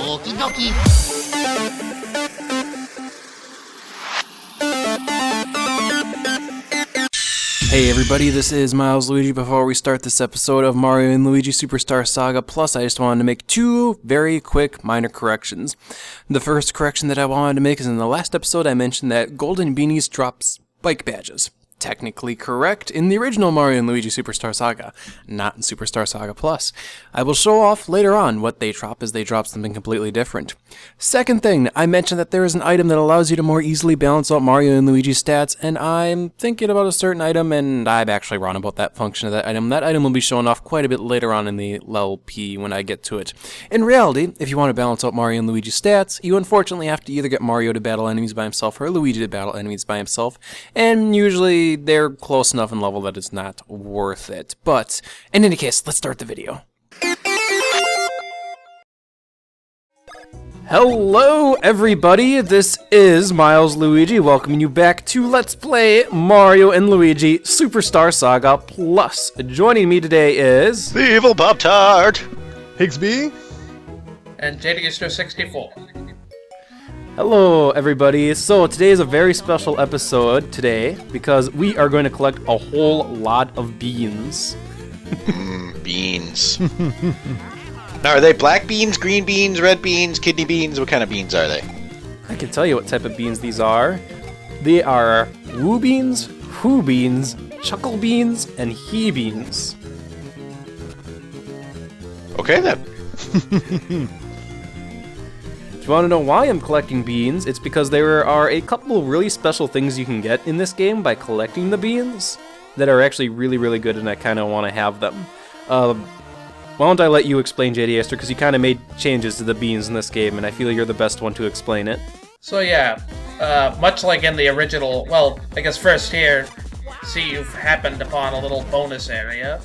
Okie dokie. Hey everybody, this is Milesluigi. Before we start this episode of Mario and Luigi Superstar Saga Plus, I just wanted to make two very quick minor corrections. The first correction that I wanted to make is in the last episode I mentioned that golden beanies drop spike badges. Technically correct in the original Mario and Luigi Superstar Saga, not in Superstar Saga Plus. I will show off later on what they drop as they drop something completely different. Second thing, I mentioned that there is an item that allows you to more easily balance out Mario and Luigi's stats, and I'm thinking about a certain item, and I'm actually wrong about that function of that item. That item will be shown off quite a bit later on in the LP when I get to it. In reality, if you want to balance out Mario and Luigi's stats, you unfortunately have to either get Mario to battle enemies by himself or Luigi to battle enemies by himself, and usually they're close enough in level that it's not worth it. But in any case, let's start the video. Hello everybody, this is Milesluigi welcoming you back to Let's Play Mario and Luigi Superstar Saga Plus. Joining me today is... The Evil Pop-Tart! Higsby? And JDuster64. Hello everybody, so today is a very special episode today because we are going to collect a whole lot of beans. Beans. Now, are they black beans, green beans, red beans, kidney beans? What kind of beans are they? I can tell you what type of beans these are. They are woo beans, who beans, chuckle beans, and he beans. Okay then. If you want to know why I'm collecting beans, it's because there are a couple of really special things you can get in this game by collecting the beans that are actually really good, and I kind of want to have them. Why don't I let you explain, JD Esther, because you kind of made changes to the beans in this game, and I feel you're the best one to explain it. So yeah, much like in the original, well, I guess first here, see you've happened upon a little bonus area.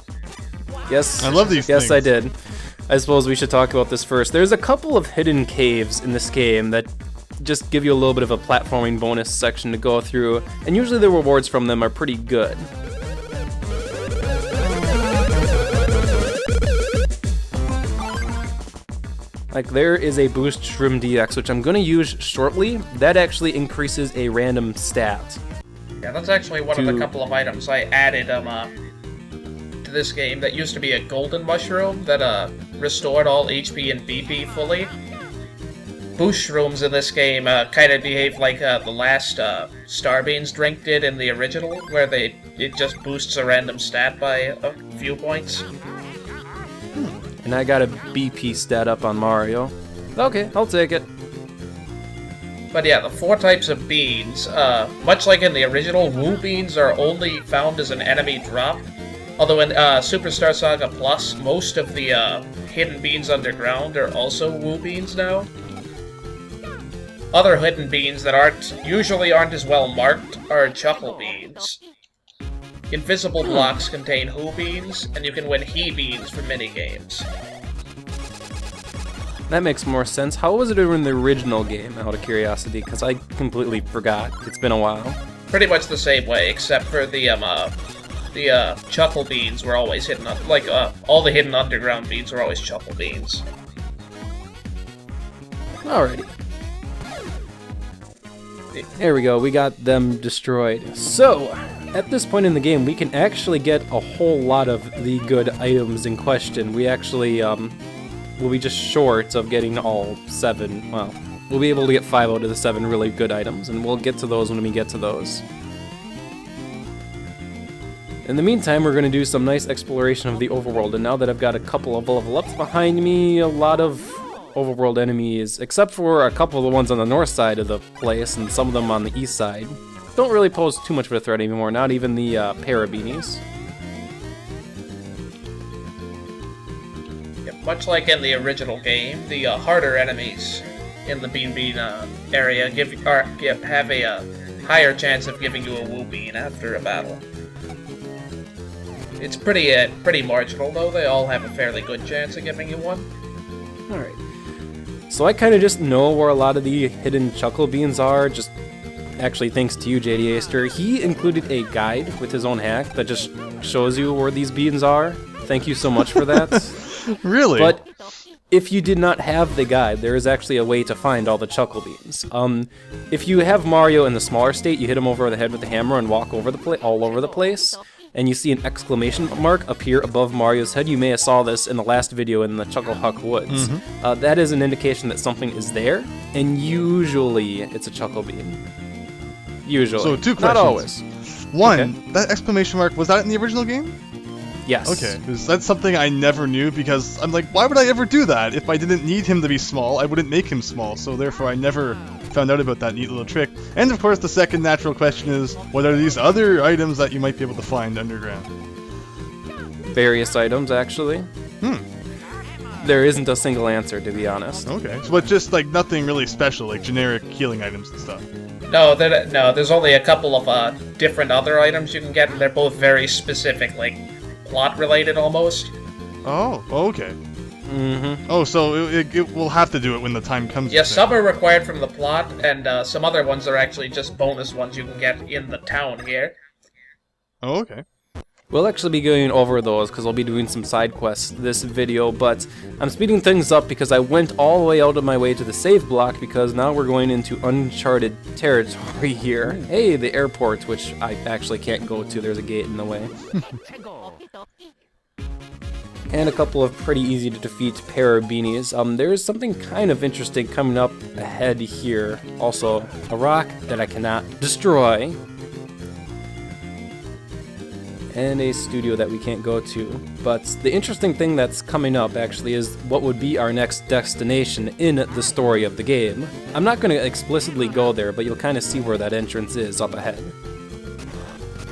Yes, I love these Yes, things. I did. I suppose we should talk about this first. There's a couple of hidden caves in this game that just give you a little bit of a platforming bonus section to go through, and usually the rewards from them are pretty good. Like, there is a boost Shroom DX, which I'm going to use shortly. That actually increases a random stat. Yeah, that's actually one of the couple of items I added to this game that used to be a golden mushroom that restored all HP and BP fully. Boost shrooms in this game kind of behave like the last Star Beans drink did in the original, where it just boosts a random stat by a few points. And I got a BP stat up on Mario. Okay, I'll take it. But yeah, the four types of beans, much like in the original, woo beans are only found as an enemy drop. Although in Superstar Saga Plus, most of the hidden beans underground are also woo beans now. Other hidden beans that usually aren't as well marked are chuckle beans. Invisible blocks contain who beans, and you can win he beans for minigames. That makes more sense. How was it in the original game, out of curiosity? Because I completely forgot. It's been a while. Pretty much the same way, except for the chuckle beans were always hidden, all the hidden underground beans were always chuckle beans. Alrighty. There we go, we got them destroyed. So, at this point in the game, we can actually get a whole lot of the good items in question. We actually, will be just short of getting all 7, well, we'll be able to get 5 out of the 7 really good items, and we'll get to those when we get to those. In the meantime, we're going to do some nice exploration of the overworld, and now that I've got a couple of level ups behind me, a lot of overworld enemies, except for a couple of the ones on the north side of the place, and some of them on the east side, don't really pose too much of a threat anymore, not even the Beanies. Yeah, much like in the original game, the harder enemies in the Bean area have a higher chance of giving you a woo bean after a battle. It's pretty marginal though. They all have a fairly good chance of giving you one. Alright. So I kind of just know where a lot of the hidden chuckle beans are, just actually thanks to you, JD Aster. He included a guide with his own hack that just shows you where these beans are. Thank you so much for that. Really? But if you did not have the guide, there is actually a way to find all the Chuckle Beans. If you have Mario in the smaller state, you hit him over the head with the hammer and walk over all over the place, and you see an exclamation mark appear above Mario's head. You may have saw this in the last video in the Chuckle Huck Woods. That is an indication that something is there, and usually it's a Chuckle Bean. Usually. So 2 questions. Not always. One, Okay. that exclamation mark, was that in the original game? Yes. Okay, 'cause that's something I never knew, because I'm like, why would I ever do that? If I didn't need him to be small, I wouldn't make him small, so therefore I never found out about that neat little trick. And of course, the second natural question is, what are these other items that you might be able to find underground? Various items, actually. There isn't a single answer, to be honest. Okay, so but just like nothing really special, like generic healing items and stuff. No, there's only a couple of different other items you can get, and they're both very specific, like plot-related almost. Oh, okay. Oh, so it will have to do it when the time comes. Yeah, some are required from the plot, and some other ones are actually just bonus ones you can get in the town here. Oh, okay. We'll actually be going over those because I'll be doing some side quests this video, but I'm speeding things up because I went all the way out of my way to the save block because now we're going into uncharted territory here. Hey, the airport, which I actually can't go to. There's a gate in the way. And a couple of pretty easy to defeat pair of beanies. There's something kind of interesting coming up ahead here. Also, a rock that I cannot destroy. And a studio that we can't go to. But the interesting thing that's coming up actually is what would be our next destination in the story of the game. I'm not going to explicitly go there, but you'll kind of see where that entrance is up ahead.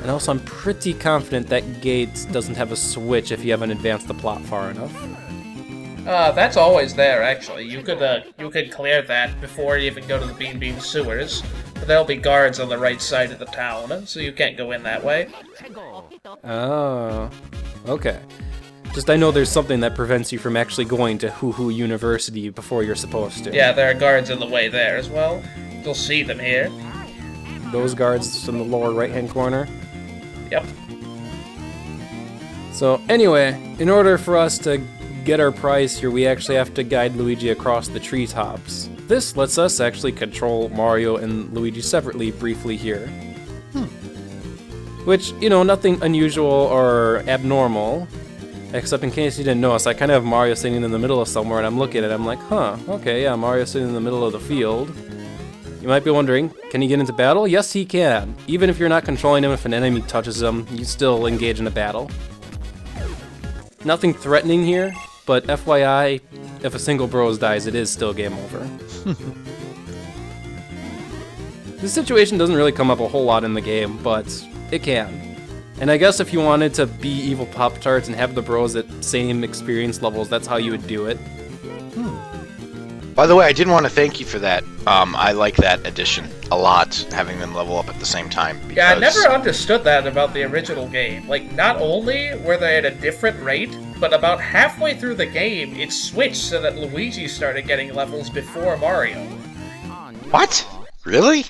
And also I'm pretty confident that gate doesn't have a switch if you haven't advanced the plot far enough. That's always there, actually. You could clear that before you even go to the Bean sewers. But there'll be guards on the right side of the town, so you can't go in that way. Oh, okay. Just I know there's something that prevents you from actually going to Hoo Hoo University before you're supposed to. Yeah, there are guards in the way there as well. You'll see them here. Those guards in the lower right-hand corner. Yep. So anyway, in order for us to get our prize here, we actually have to guide Luigi across the treetops. This lets us actually control Mario and Luigi separately briefly here. Which, you know, nothing unusual or abnormal. Except in case you didn't notice, I kind of have Mario sitting in the middle of somewhere and I'm looking at it, I'm like, huh, okay, yeah, Mario's sitting in the middle of the field. You might be wondering, can he get into battle? Yes, he can. Even if you're not controlling him, if an enemy touches him, you still engage in a battle. Nothing threatening here, but FYI, if a single Bros dies, it is still game over. This situation doesn't really come up a whole lot in the game, but it can. And I guess if you wanted to be evil Pop-Tarts and have the Bros at same experience levels, that's how you would do it. By the way, I did want to thank you for that. I like that addition a lot, having them level up at the same time. Because... Yeah, I never understood that about the original game. Like, not only were they at a different rate, but about halfway through the game, it switched so that Luigi started getting levels before Mario. What? Really?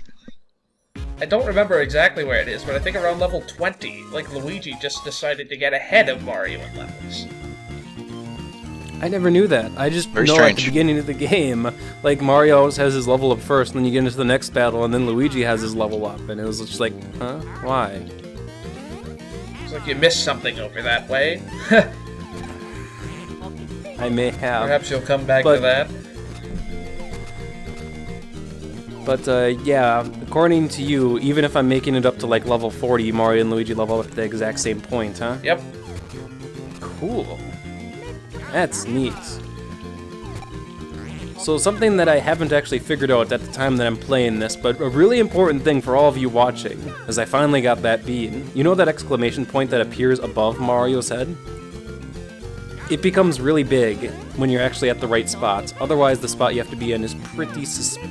I don't remember exactly where it is, but I think around level 20, like, Luigi just decided to get ahead of Mario in levels. I never knew that. I just Very know strange. at the beginning of the game, like, Mario always has his level up first, and then you get into the next battle, and then Luigi has his level up, and it was just like, huh? Why? It's like you missed something over that way. I may have. Perhaps you'll come back to that. But, yeah, according to you, even if I'm making it up to, like, level 40, Mario and Luigi level up at the exact same point, huh? Yep. Cool. That's neat. So something that I haven't actually figured out at the time that I'm playing this, but a really important thing for all of you watching, is I finally got that bean. You know that exclamation point that appears above Mario's head? It becomes really big when you're actually at the right spot. Otherwise, the spot you have to be in is pretty specific.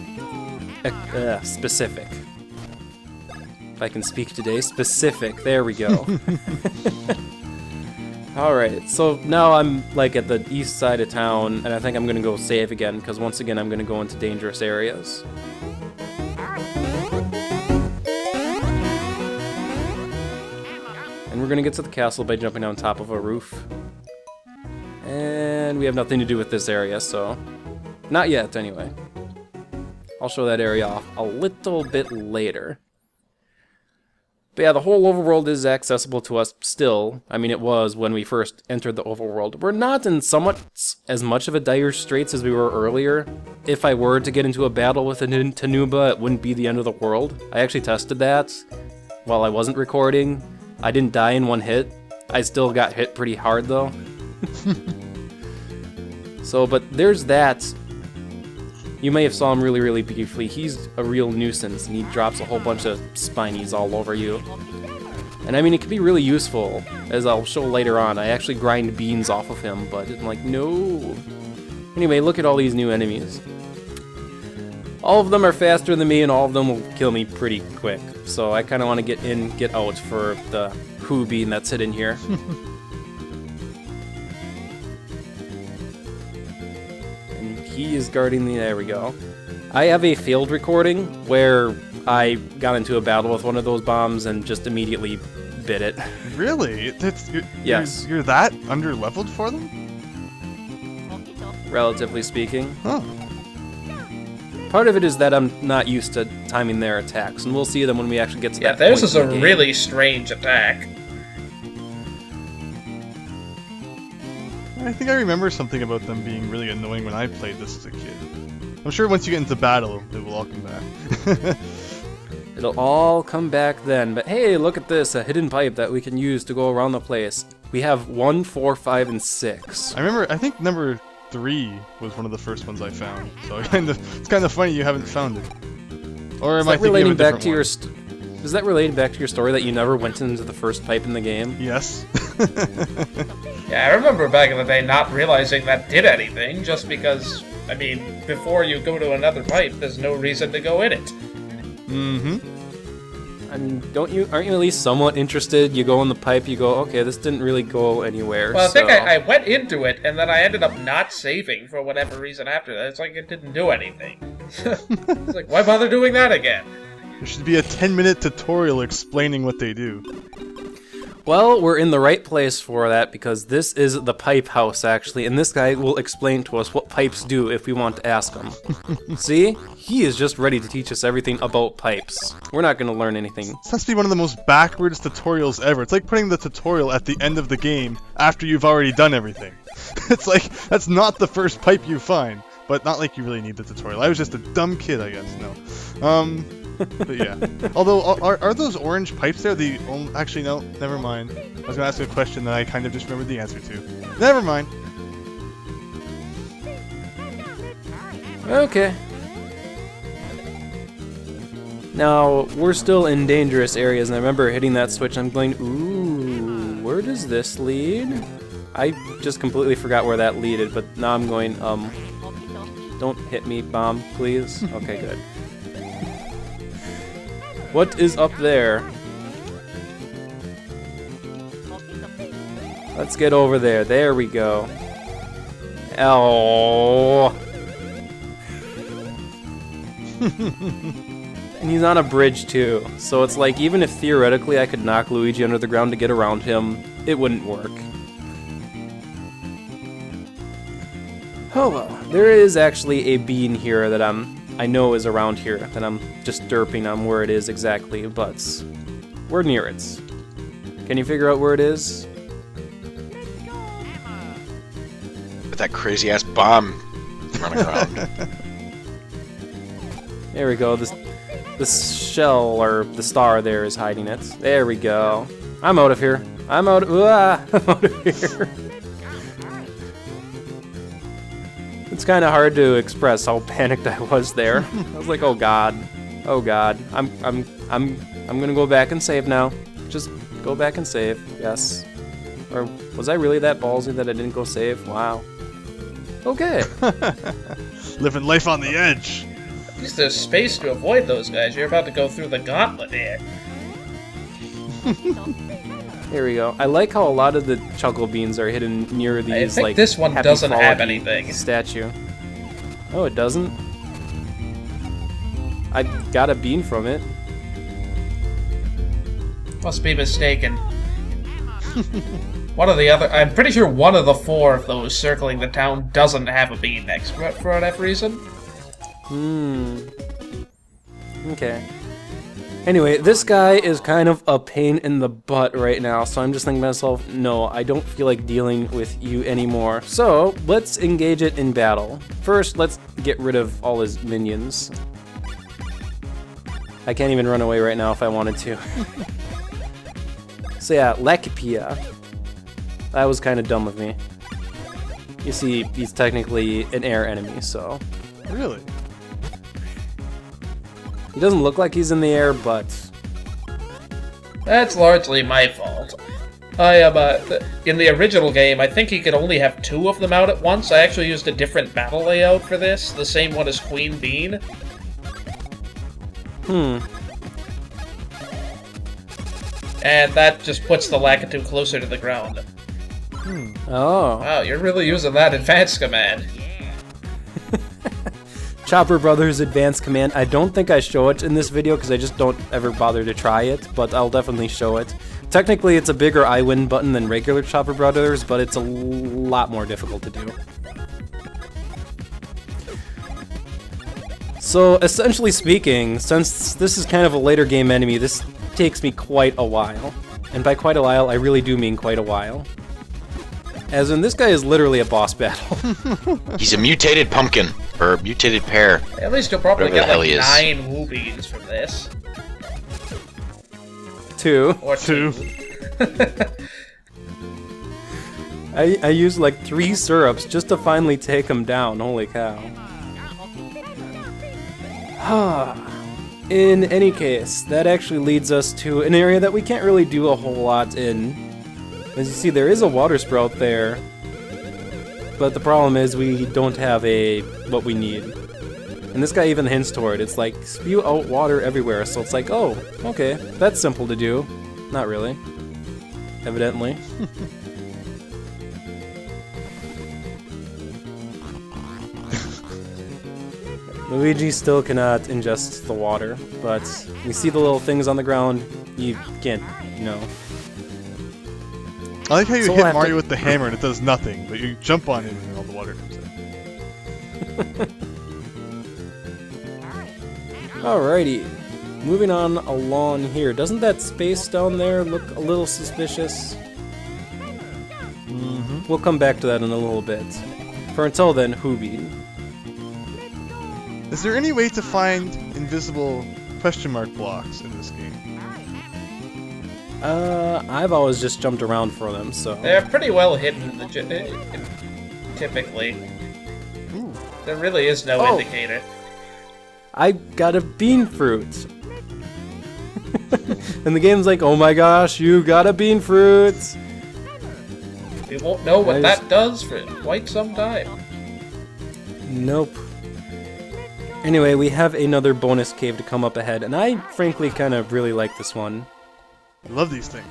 If I can speak today, specific. There we go. Alright, so now I'm like at the east side of town, and I think I'm gonna go save again, because once again I'm gonna go into dangerous areas. And we're gonna get to the castle by jumping on top of a roof. And And we have nothing to do with this area, so... Not yet, anyway. I'll show that area off a little bit later. But yeah, the whole overworld is accessible to us still. I mean, it was when we first entered the overworld. We're not in somewhat as much of a dire straits as we were earlier. If I were to get into a battle with a Tanuba, it wouldn't be the end of the world. I actually tested that while I wasn't recording. I didn't die in one hit. I still got hit pretty hard, though. So, but there's that. You may have saw him really, really briefly. He's a real nuisance, and he drops a whole bunch of spinies all over you. And I mean, it can be really useful, as I'll show later on. I actually grind beans off of him, but I'm like, no. Anyway, look at all these new enemies. All of them are faster than me, and all of them will kill me pretty quick. So I kind of want to get in, get out for the Who bean that's hidden here. He is guarding the... There we go. I have a failed recording where I got into a battle with one of those bombs and just immediately bit it. Really? Yes. You're that under-leveled for them? Relatively speaking. Huh. Part of it is that I'm not used to timing their attacks, and we'll see them when we actually get to that point. Yeah, theirs is in a the game. really strange attack. I think I remember something about them being really annoying when I played this as a kid. I'm sure once you get into battle, it will all come back. It'll all come back then. But hey, look at this, a hidden pipe that we can use to go around the place. We have 1, 4, 5, and 6. I think number 3 was one of the first ones I found. So it's kind of funny you haven't found it. Or am I thinking of a different one? Is that related back to your story that you never went into the first pipe in the game? Yes. Yeah, I remember back in the day not realizing that did anything, just because, I mean, before you go to another pipe, there's no reason to go in it. Mm-hmm. And aren't you at least somewhat interested? You go in the pipe, you go, okay, this didn't really go anywhere. Well, I think I went into it, and then I ended up not saving for whatever reason after that. It's like it didn't do anything. It's like, why bother doing that again? There should be a 10-minute tutorial explaining what they do. Well, we're in the right place for that because this is the pipe house, actually, and this guy will explain to us what pipes do if we want to ask him. See? He is just ready to teach us everything about pipes. We're not going to learn anything. This has to be one of the most backwards tutorials ever. It's like putting the tutorial at the end of the game after you've already done everything. It's like, that's not the first pipe you find, but not like you really need the tutorial. I was just a dumb kid, I guess. No. But yeah. Although, are those orange pipes there the only... Actually, no. Never mind. I was going to ask a question that I kind of just remembered the answer to. Never mind. Okay. Now, we're still in dangerous areas, and I remember hitting that switch, I'm going, ooh, where does this lead? I just completely forgot where that leaded, but now I'm going, don't hit me, bomb, please. Okay, good. What is up there? Let's get over there. There we go. Oh. And he's on a bridge too. So it's like, even if theoretically I could knock Luigi under the ground to get around him, it wouldn't work. Oh well. There is actually a bean here that I know is around here, that I'm just derping on where it is exactly, but we're near it. Can you figure out where it is? With that crazy ass bomb running around. There we go. This shell, or the star there, is hiding it. There we go. I'm out of here. I'm out of here. It's kind of hard to express how panicked I was there. I was like, oh god, I'm gonna go back and save now. Just go back and save, yes. Or was I really that ballsy that I didn't go save? Wow. Okay. Living life on the edge. At least there's space to avoid those guys. You're about to go through the gauntlet here. Here we go. I like how a lot of the Chuckle beans are hidden near these, I think like, this one Happy doesn't have Frolicky anything. statue. Oh, it doesn't? I got a bean from it. Must be mistaken. I'm pretty sure one of the 4 of those circling the town doesn't have a bean next to it for whatever reason. Okay. Anyway, this guy is kind of a pain in the butt right now, so I'm just thinking to myself, no, I don't feel like dealing with you anymore. So, let's engage it in battle. First, let's get rid of all his minions. I can't even run away right now if I wanted to. So yeah, Lakipia. That was kind of dumb of me. You see, he's technically an air enemy, so... Really? He doesn't look like he's in the air, but... That's largely my fault. I am, in the original game, I think he could only have 2 of them out at once. I actually used a different battle layout for this, the same one as Queen Bean. And that just puts the Lakitu closer to the ground. Oh. Wow, you're really using that advanced command. Chopper Brothers Advanced Command. I don't think I show it in this video because I just don't ever bother to try it, but I'll definitely show it. Technically, it's a bigger I win button than regular Chopper Brothers, but it's a lot more difficult to do. So, essentially speaking, since this is kind of a later game enemy, this takes me quite a while. And by quite a while, I really do mean quite a while. As in, this guy is literally a boss battle. He's a mutated pumpkin, or mutated pear. At least you'll probably Whatever get the like hell he is. 9 Woo Beans from this. 2. Or 2. I used like 3 syrups just to finally take him down, holy cow. In any case, that actually leads us to an area that we can't really do a whole lot in. As you see, there is a water sprout there, but the problem is we don't have what we need. And this guy even hints toward it. It's like, spew out water everywhere, so it's like, oh, okay, that's simple to do. Not really. Evidently. Luigi still cannot ingest the water, but you see the little things on the ground, you can't, I like how you So we'll hit have Mario to- with the hammer and it does nothing, but you jump on him and all the water comes in. Alrighty. Moving on along here. Doesn't that space down there look a little suspicious? We'll come back to that in a little bit. For until then, Hoobie. Is there any way to find invisible question mark blocks in this game? I've always just jumped around for them, so... They're pretty well hidden, typically. Ooh. There really is no Oh. indicator. I got a bean fruit! And the game's like, oh my gosh, you got a bean fruit! We won't know what Nice. that does for quite some time. Nope. Anyway, we have another bonus cave to come up ahead, and I frankly kind of really like this one. I love these things.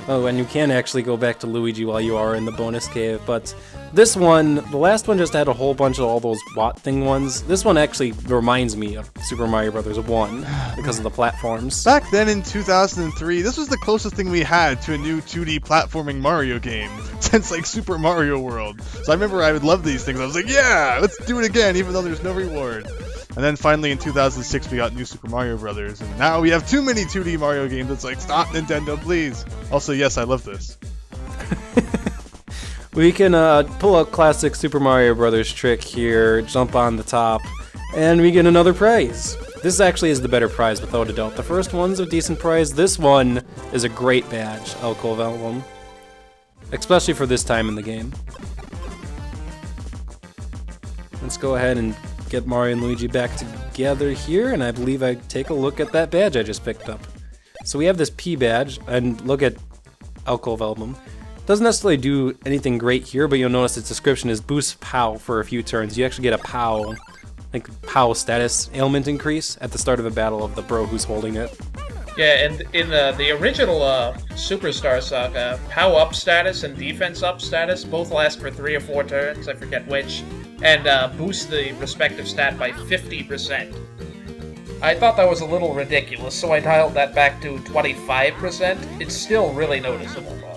Oh, and you can actually go back to Luigi while you are in the bonus cave, but this one, the last one just had a whole bunch of all those Watt thing ones. This one actually reminds me of Super Mario Bros. 1 because of the platforms. Back then in 2003, this was the closest thing we had to a new 2D platforming Mario game since like Super Mario World. So I remember I would love these things. I was like, yeah, let's do it again, even though there's no reward. And then finally in 2006 we got New Super Mario Brothers, and now we have too many 2D Mario games. It's like, stop Nintendo, please. Also, yes, I love this. We can pull a classic Super Mario Bros. Trick here, jump on the top, and we get another prize. This actually is the better prize, without a doubt. The first one's a decent prize. This one is a great badge, Alcove Album. Especially for this time in the game. Let's go ahead and get Mario and Luigi back together here, and I believe I take a look at that badge I just picked up. So we have this P badge, and look at Alcove Album. Doesn't necessarily do anything great here, but you'll notice its description is boost POW for a few turns. You actually get a POW, like POW status ailment increase at the start of a battle of the bro who's holding it. Yeah, and in the original Superstar Saga, POW up status and defense up status both last for 3 or 4 turns, I forget which, and boost the respective stat by 50%. I thought that was a little ridiculous, so I dialed that back to 25%. It's still really noticeable, though.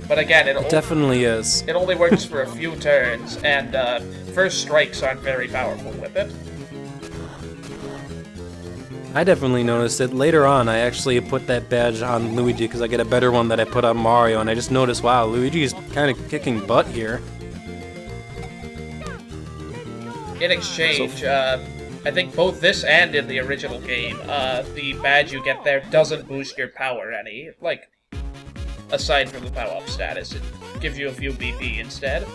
But again, It definitely is. it only works for a few turns, and first strikes aren't very powerful with it. I definitely noticed it. Later on, I actually put that badge on Luigi because I get a better one that I put on Mario, and I just noticed, wow, Luigi's kind of kicking butt here. In exchange, I think both this and in the original game, the badge you get there doesn't boost your power any. Like, aside from the power-up status, it gives you a few BP instead.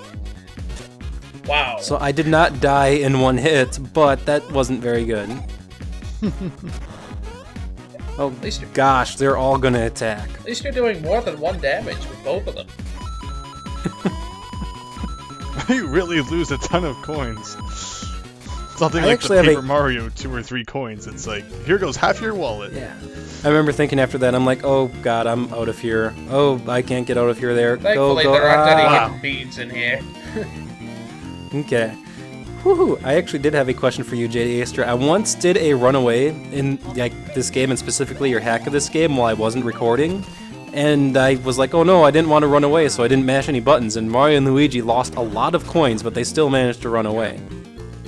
Wow. So I did not die in one hit, but that wasn't very good. Oh gosh, they're all gonna attack. At least you're doing more than 1 damage with both of them. You really lose a ton of coins. Something I like actually the have Paper Mario 2 or 3 coins. It's like, here goes half your wallet. Yeah. I remember thinking after that, I'm like, oh god, I'm out of here. Oh, I can't get out of here there. Thankfully, Go. there aren't any Ah. hidden beads in here. Okay. Woohoo! I actually did have a question for you, JD Aster. I once did a runaway in like this game, and specifically your hack of this game, while I wasn't recording. And I was like, oh no, I didn't want to run away, so I didn't mash any buttons. And Mario and Luigi lost a lot of coins, but they still managed to run away.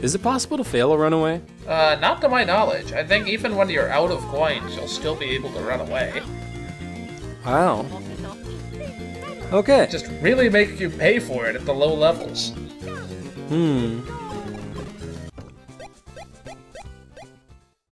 Is it possible to fail a runaway? Not to my knowledge. I think even when you're out of coins, you'll still be able to run away. Wow. Okay. Just really make you pay for it at the low levels.